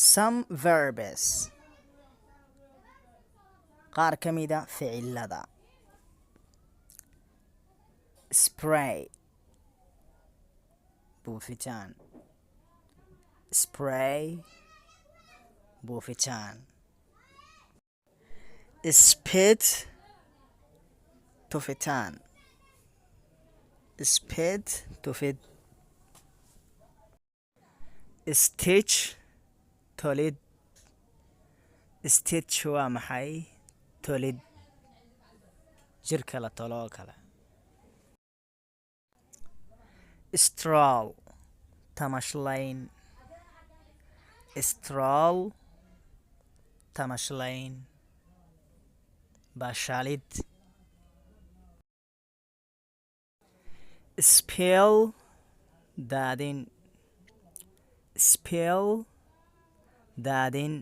some verbs qaar ka mida ficilada spray buufitaan spray buufitaan spit tufitaan spit tufid stitch tolid stitch waa maxay tolid jirka la toloo kale stroll tamashlayn stroll tamashlayn baashaalid spill daadin spill daadin